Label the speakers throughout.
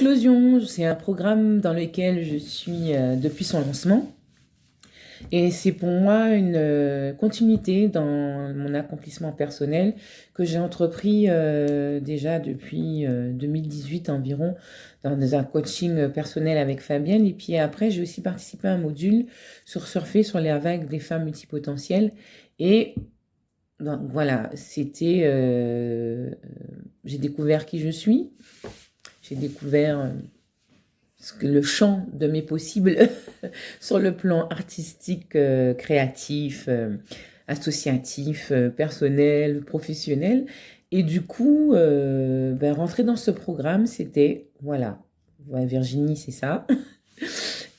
Speaker 1: Éclosion, c'est un programme dans lequel je suis depuis son lancement. Et c'est pour moi une continuité dans mon accomplissement personnel que j'ai entrepris déjà depuis 2018 environ dans un coaching personnel avec Fabienne. Et puis après, j'ai aussi participé à un module sur surfer sur les vagues des femmes multipotentielles. Et donc, voilà, j'ai découvert qui je suis. J'ai découvert le champ de mes possibles sur le plan artistique, créatif, associatif, personnel, professionnel. Et du coup, rentrer dans ce programme, c'était, voilà, ouais, Virginie, c'est ça.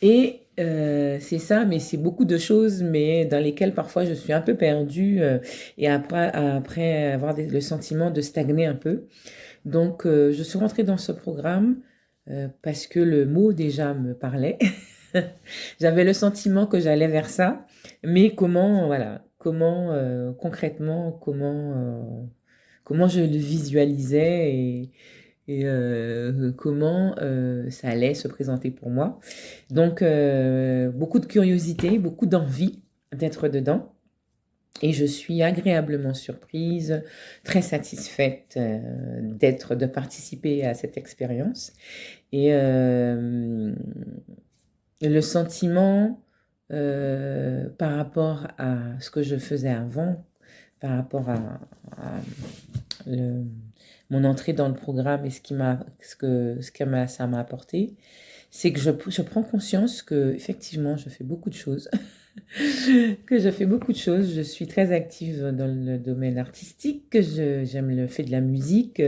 Speaker 1: Et c'est ça, mais c'est beaucoup de choses, mais dans lesquelles parfois je suis un peu perdue et après avoir le sentiment de stagner un peu. Donc, je suis rentrée dans ce programme parce que le mot déjà me parlait. J'avais le sentiment que j'allais vers ça, mais comment, voilà, comment concrètement, comment je le visualisais et comment ça allait se présenter pour moi. Donc, beaucoup de curiosité, beaucoup d'envie d'être dedans. Et je suis agréablement surprise, très satisfaite de participer à cette expérience. Et le sentiment par rapport à ce que je faisais avant, par rapport à le- mon entrée dans le programme et ça m'a apporté, c'est que je prends conscience que effectivement je fais beaucoup de choses. Que je fais beaucoup de choses. Je suis très active dans le domaine artistique. J'aime le fait de la musique.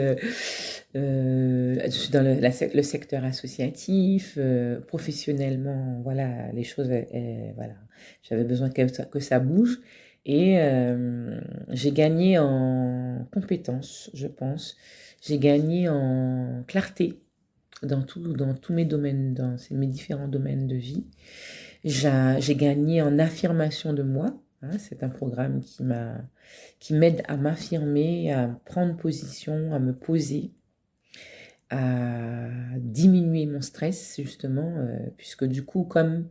Speaker 1: Je suis dans le secteur associatif. Professionnellement, voilà, les choses, voilà. J'avais besoin que ça bouge. Et j'ai gagné en compétences, je pense. J'ai gagné en clarté dans tous mes domaines, mes différents domaines de vie. J'ai gagné en affirmation de moi. Hein, c'est un programme qui m'aide à m'affirmer, à prendre position, à me poser, à diminuer mon stress, justement, puisque du coup, comme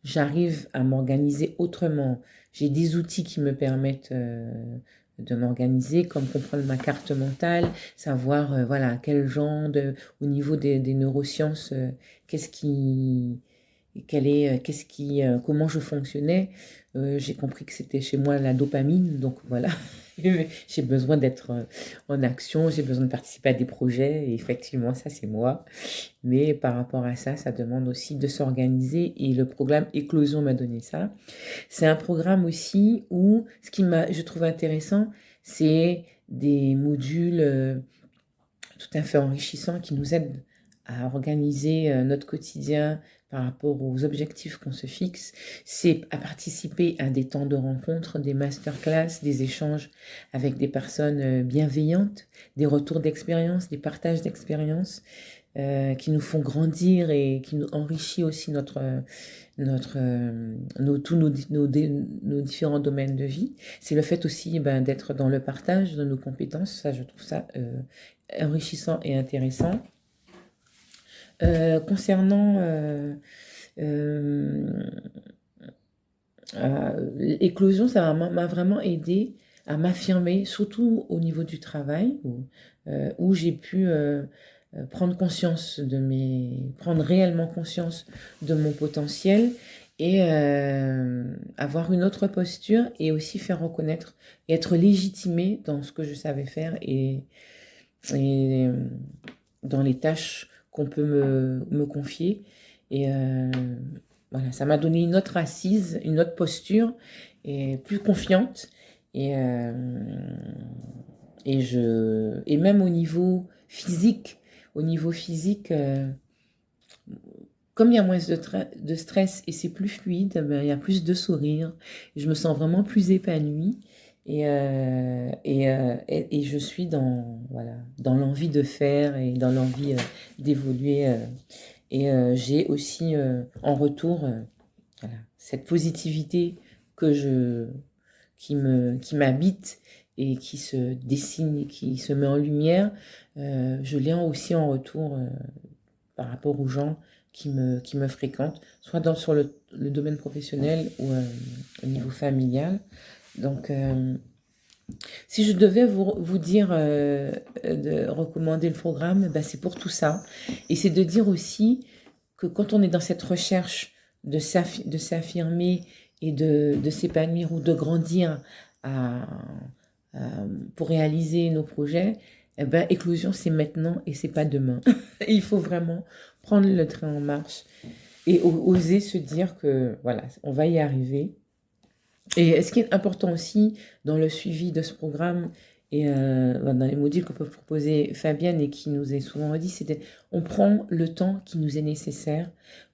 Speaker 1: j'arrive à m'organiser autrement, j'ai des outils qui me permettent de m'organiser, comme comprendre ma carte mentale, savoir voilà, au niveau des neurosciences, qu'est-ce qui comment je fonctionnais. J'ai compris que c'était chez moi la dopamine, donc voilà, j'ai besoin d'être en action, j'ai besoin de participer à des projets, et effectivement, ça c'est moi. Mais par rapport à ça, ça demande aussi de s'organiser, et le programme Éclosion m'a donné ça. C'est un programme aussi où, je trouve intéressant, c'est des modules tout à fait enrichissants qui nous aident à organiser notre quotidien par rapport aux objectifs qu'on se fixe. C'est à participer à des temps de rencontre, des masterclass, des échanges avec des personnes bienveillantes, des retours d'expérience, des partages d'expérience qui nous font grandir et qui nous enrichit aussi nos différents domaines de vie. C'est le fait aussi d'être dans le partage de nos compétences. Ça, je trouve ça enrichissant et intéressant. Concernant euh, l'éclosion, ça m'a vraiment aidé à m'affirmer, surtout au niveau du travail, où j'ai pu prendre réellement conscience de mon potentiel et avoir une autre posture et aussi faire reconnaître et être légitimée dans ce que je savais faire et dans les tâches qu'on peut me confier. Et voilà, ça m'a donné une autre assise, une autre posture, et plus confiante. Et, et même au niveau physique, comme il y a moins de stress et c'est plus fluide, il y a plus de sourire. Je me sens vraiment plus épanouie et je suis voilà, dans l'envie de faire et dans l'envie d'évoluer. J'ai aussi en retour voilà, cette positivité qui m'habite et qui se dessine et qui se met en lumière. Je l'ai aussi en retour par rapport aux gens qui me fréquentent, soit sur le domaine professionnel ou au niveau familial. Donc, si je devais vous dire de recommander le programme, bah, c'est pour tout ça. Et c'est de dire aussi que quand on est dans cette recherche de s'affirmer et de s'épanouir ou de grandir à- pour réaliser nos projets, eh ben, éclosion, c'est maintenant et c'est pas demain. Il faut vraiment prendre le train en marche et oser se dire que voilà, on va y arriver. Et ce qui est important aussi dans le suivi de ce programme et dans les modules que peut proposer Fabienne et qui nous est souvent redit, c'est on prend le temps qui nous est nécessaire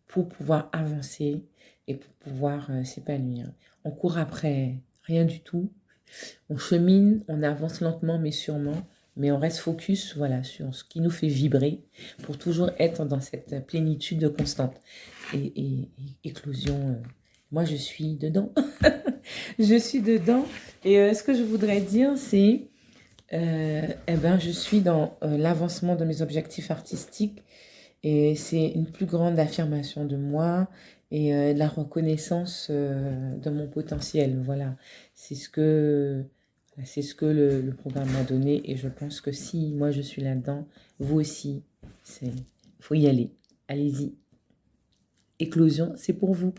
Speaker 1: pour pouvoir avancer et pour pouvoir s'épanouir. On court après rien du tout. On chemine, on avance lentement mais sûrement, mais on reste focus voilà, sur ce qui nous fait vibrer pour toujours être dans cette plénitude constante. Et éclosion, moi je suis dedans. Je suis dedans. Et ce que je voudrais dire, c'est, eh ben, je suis dans l'avancement de mes objectifs artistiques et c'est une plus grande affirmation de moi et la reconnaissance de mon potentiel. Voilà, c'est ce que le programme m'a donné et je pense que si moi je suis là-dedans, vous aussi, il faut y aller. Allez-y. Éclosion, c'est pour vous.